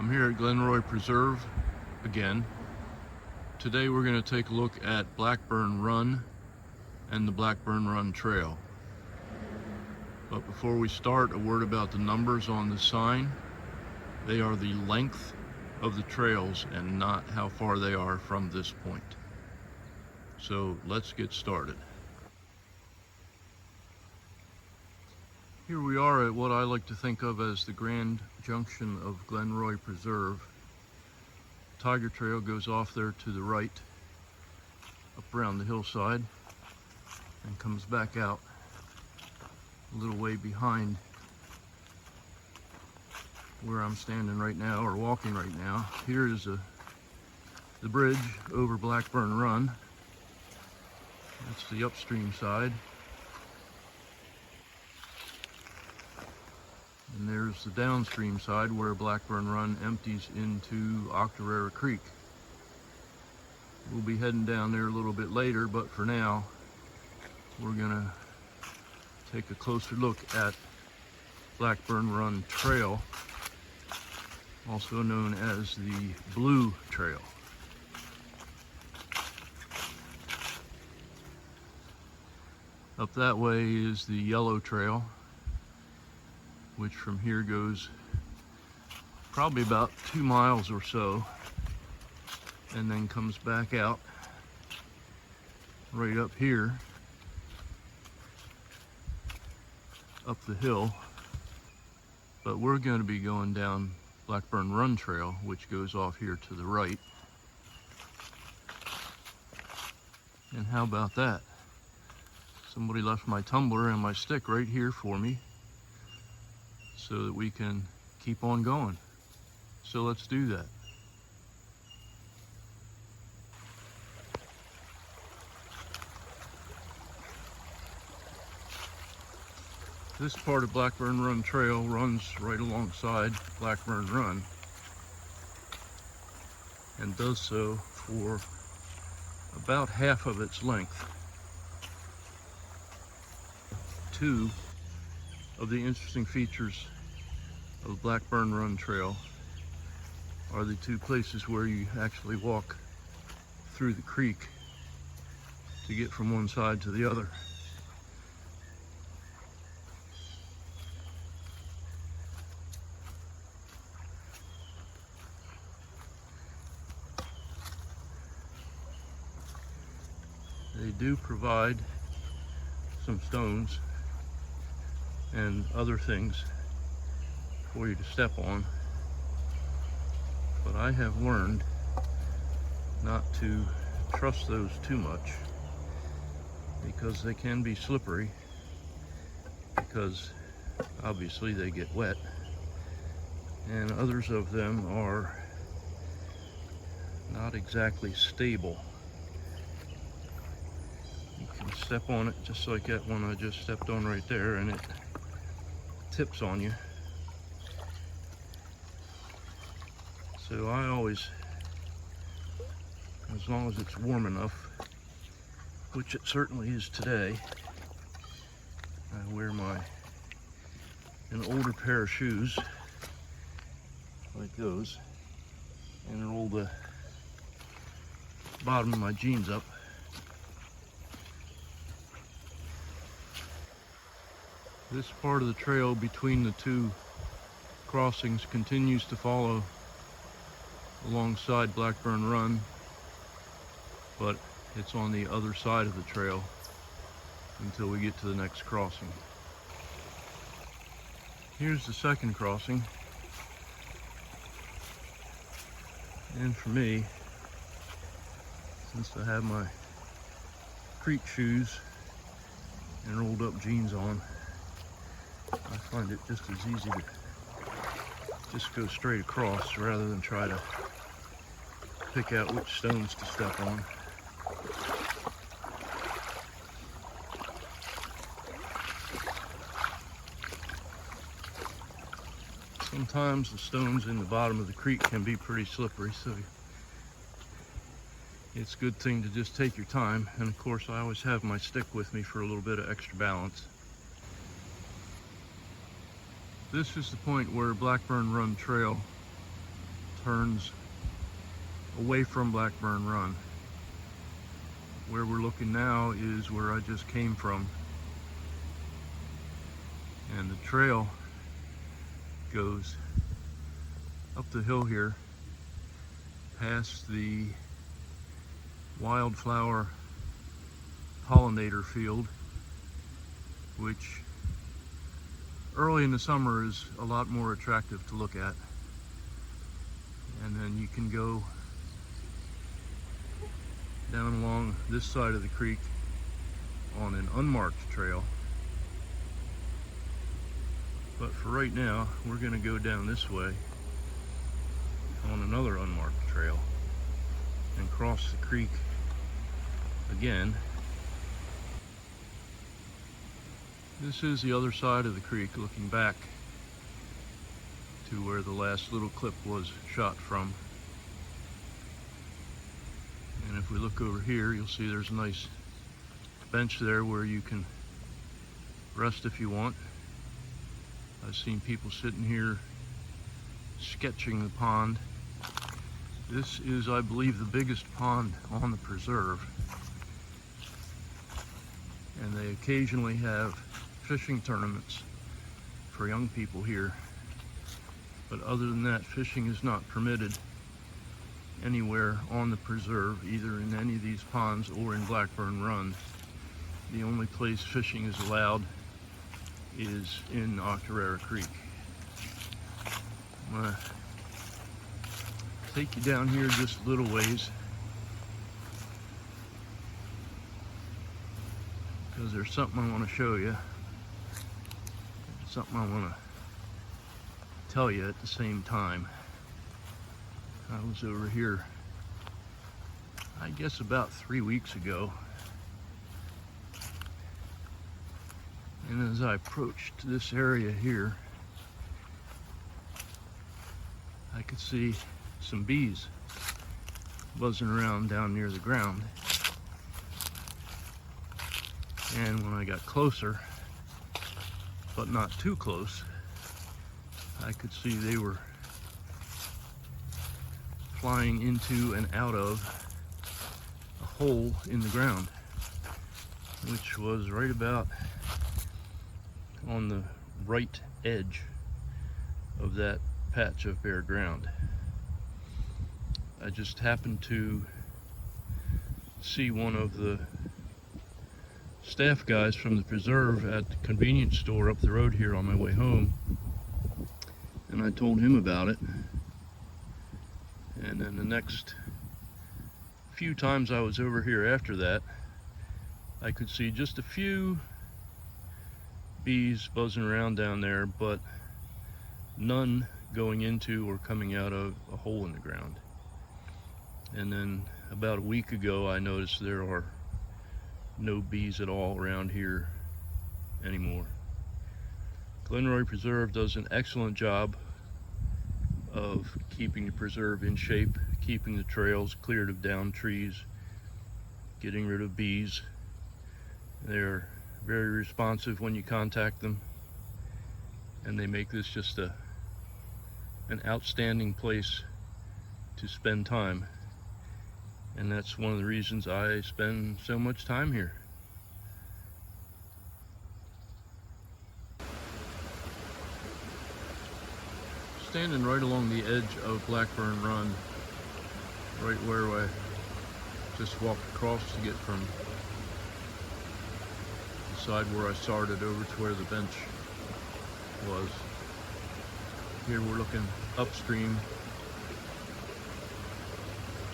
I'm here at Glenroy Preserve again. Today we're going to take a look at Blackburn Run and the Blackburn Run Trail. But before we start, a word about the numbers on the sign. They are the length of the trails and not how far they are from this point. So let's get started. Here we are at what I like to think of as the grand junction of Glenroy Preserve. Tiger Trail goes off there to the right, up around the hillside, and comes back out a little way behind where I'm standing right now, or walking right now. Here is the bridge over Blackburn Run. That's the upstream side. And there's the downstream side where Blackburn Run empties into Octorara Creek. We'll be heading down there a little bit later, but for now, we're gonna take a closer look at Blackburn Run Trail, also known as the Blue Trail. Up that way is the Yellow Trail, which from here goes probably about 2 miles or so, and then comes back out right up here, up the hill. But we're going to be going down Blackburn Run Trail, which goes off here to the right. And how about that? Somebody left my tumbler and my stick right here for me, so that we can keep on going. So let's do that. This part of Blackburn Run Trail runs right alongside Blackburn Run, and does so for about half of its length. Two of the interesting features of Blackburn Run Trail are the two places where you actually walk through the creek to get from one side to the other. They do provide some stones and other things for you to step on, but I have learned not to trust those too much, because they can be slippery, because obviously they get wet, and others of them are not exactly stable. You can step on it just like that one I just stepped on right there, and it tips on you. So I always, as long as it's warm enough, which it certainly is today, I wear an older pair of shoes like those, and roll the bottom of my jeans up. This part of the trail between the two crossings continues to follow alongside Blackburn Run, but it's on the other side of the trail until we get to the next crossing. Here's the second crossing, and for me, since I have my creek shoes and rolled up jeans on, I find it just as easy to just go straight across rather than try to pick out which stones to step on. Sometimes the stones in the bottom of the creek can be pretty slippery, so it's a good thing to just take your time. And of course, I always have my stick with me for a little bit of extra balance. This is the point where Blackburn Run Trail turns away from Blackburn Run. Where we're looking now is where I just came from, and the trail goes up the hill here past the wildflower pollinator field, which early in the summer is a lot more attractive to look at. And then you can go down along this side of the creek on an unmarked trail. But for right now, we're going to go down this way on another unmarked trail and cross the creek again. This is the other side of the creek, looking back to where the last little clip was shot from. And if we look over here, you'll see there's a nice bench there where you can rest if you want. I've seen people sitting here sketching the pond. This is, I believe, the biggest pond on the preserve. And they occasionally have fishing tournaments for young people here. But other than that, fishing is not permitted anywhere on the preserve, either in any of these ponds or in Blackburn Run. The only place fishing is allowed is in Octorara Creek. I'm gonna take you down here just a little ways, because there's something I want to show you. There's something I want to tell you at the same time. I was over here, I guess about 3 weeks ago, and as I approached this area here, I could see some bees buzzing around down near the ground. And when I got closer, but not too close, I could see they were flying into and out of a hole in the ground, which was right about on the right edge of that patch of bare ground. I just happened to see one of the staff guys from the preserve at the convenience store up the road here on my way home, and I told him about it. And then the next few times I was over here after that, I could see just a few bees buzzing around down there, but none going into or coming out of a hole in the ground. And then about a week ago, I noticed there are no bees at all around here anymore. Glenroy Preserve does an excellent job of keeping the preserve in shape, keeping the trails cleared of downed trees, getting rid of bees. They're very responsive when you contact them, and they make this just an outstanding place to spend time. And that's one of the reasons I spend so much time here. Standing right along the edge of Blackburn Run, right where I just walked across to get from the side where I started over to where the bench was. Here we're looking upstream.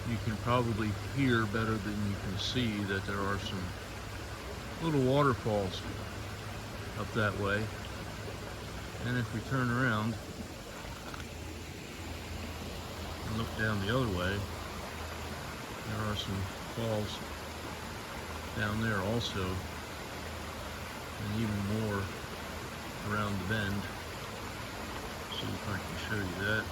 You can probably hear better than you can see that there are some little waterfalls up that way. And if we turn around and look down the other way, there are some falls down there also, and even more around the bend. See if I can show you that.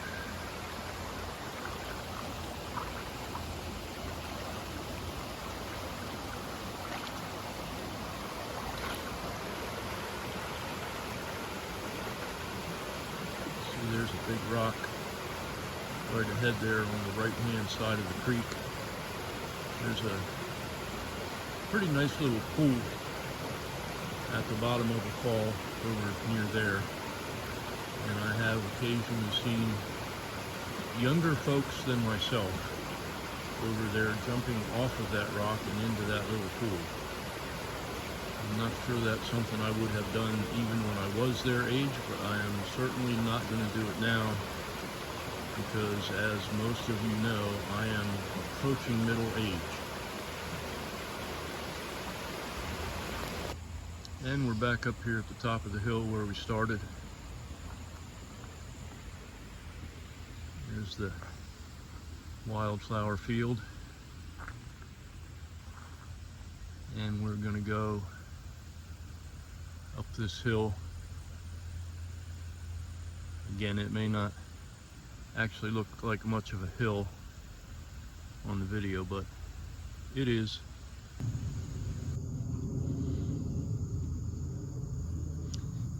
See, there's a big rock right ahead there on the right hand side of the creek. There's a pretty nice little pool at the bottom of the fall over near there. And I have occasionally seen younger folks than myself over there jumping off of that rock and into that little pool. I'm not sure that's something I would have done even when I was their age, but I am certainly not going to do it now because, as most of you know, I am approaching middle age. And we're back up here at the top of the hill where we started. Here's the wildflower field. And we're going to go up this hill. Again, it may not actually look like much of a hill on the video, but it is.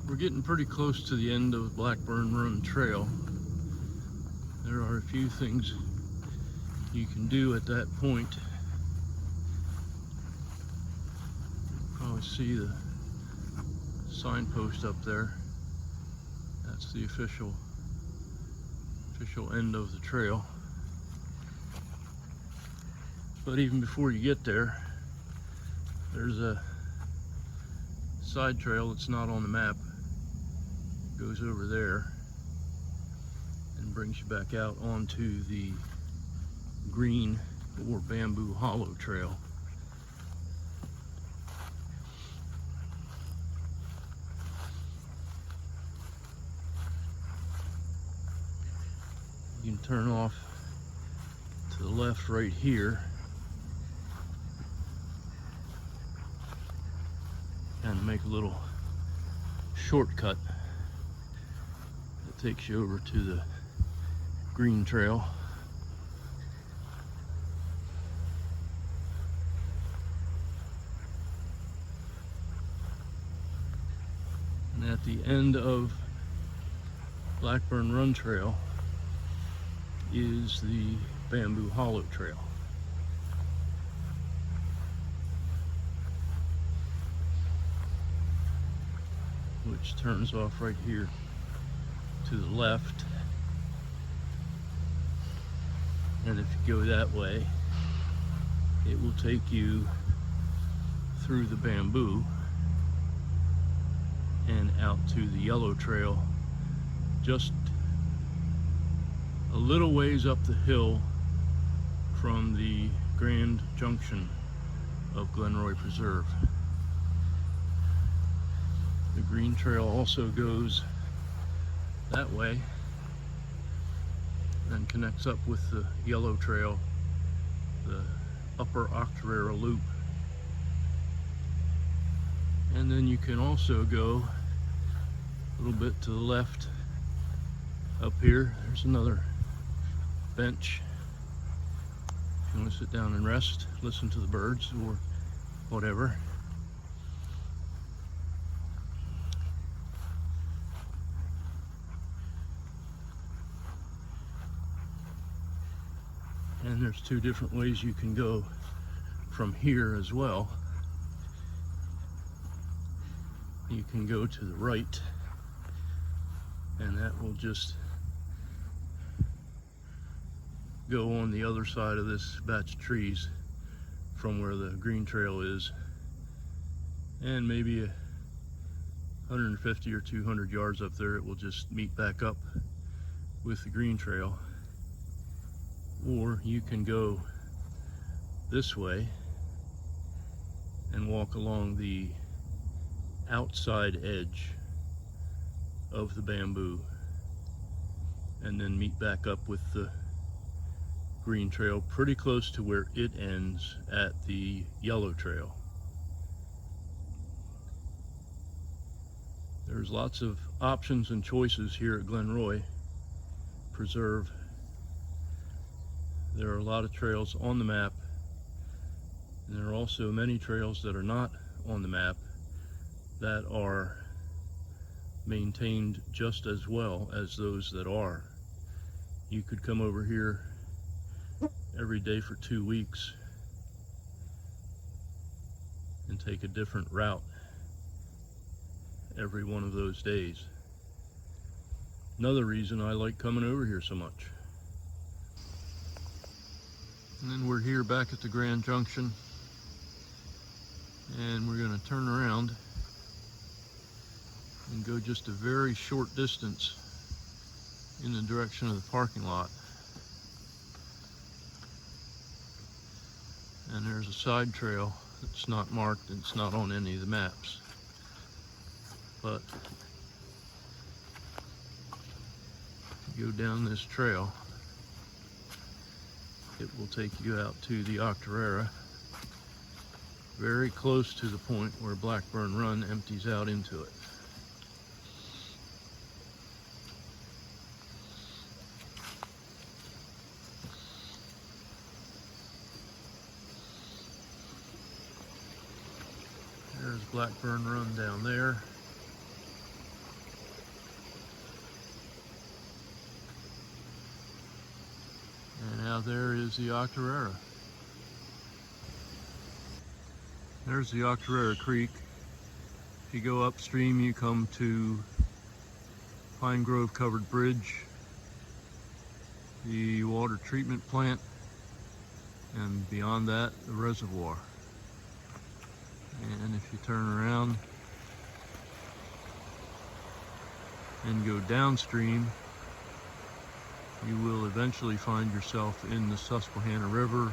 We're getting pretty close to the end of Blackburn Run and Trail. There are a few things you can do at that point. You probably see the signpost up there. That's the official end of the trail. But even before you get there, there's a side trail that's not on the map. It goes over there and brings you back out onto the green or bamboo hollow trail. You can turn off to the left right here and make a little shortcut that takes you over to the green trail. And at the end of Blackburn Run Trail is the Bamboo Hollow Trail. Which turns off right here to the left. And if you go that way, it will take you through the bamboo and out to the yellow trail, just a little ways up the hill from the Grand Junction of Glenroy Preserve. The green trail also goes that way and connects up with the yellow trail, the upper Octorara loop. And then you can also go a little bit to the left up here. There's another bench. If you want to sit down and rest, listen to the birds or whatever. And there's two different ways you can go from here as well. You can go to the right, and that will just go on the other side of this batch of trees from where the green trail is, and maybe 150 or 200 yards up there it will just meet back up with the green trail. Or you can go this way and walk along the outside edge of the bamboo and then meet back up with the green trail pretty close to where it ends at the yellow trail. There's lots of options and choices here at Glenroy Preserve. There are a lot of trails on the map, and there are also many trails that are not on the map that are maintained just as well as those that are. You could come over here every day for 2 weeks and take a different route every one of those days. Another reason I like coming over here so much. And then we're here back at the Grand Junction, and we're going to turn around and go just a very short distance in the direction of the parking lot. And there's a side trail that's not marked and it's not on any of the maps. But you go down this trail, it will take you out to the Octorara, very close to the point where Blackburn Run empties out into it. There's Blackburn Run down there. And now there is the Octorara. There's the Octorara Creek. If you go upstream, you come to Pine Grove Covered Bridge, the water treatment plant, and beyond that, the reservoir. And if you turn around and go downstream, you will eventually find yourself in the Susquehanna River,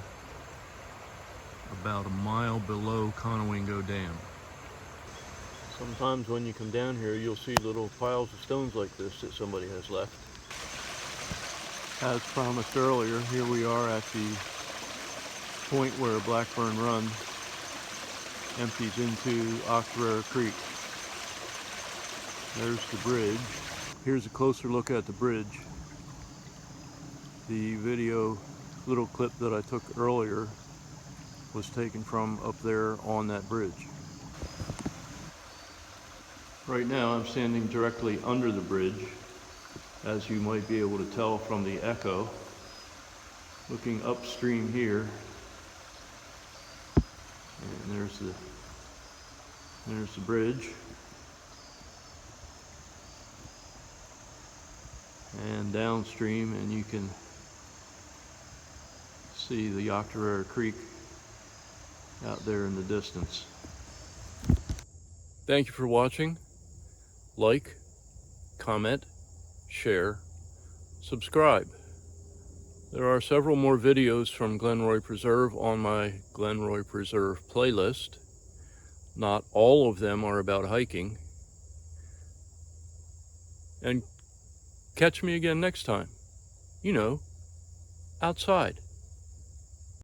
about a mile below Conowingo Dam. Sometimes when you come down here, you'll see little piles of stones like this that somebody has left. As promised earlier, here we are at the point where Blackburn Run empties into Octorara Creek. There's the bridge. Here's a closer look at the bridge. The video little clip that I took earlier was taken from up there on that bridge. Right now I'm standing directly under the bridge, as you might be able to tell from the echo. Looking upstream here, and there's the bridge, and downstream, and you can see the Octorara Creek out there in the distance. Thank you for watching. Like, comment, share, subscribe. There are several more videos from Glenroy Preserve on my Glenroy Preserve playlist. Not all of them are about hiking. And catch me again next time. You know, outside.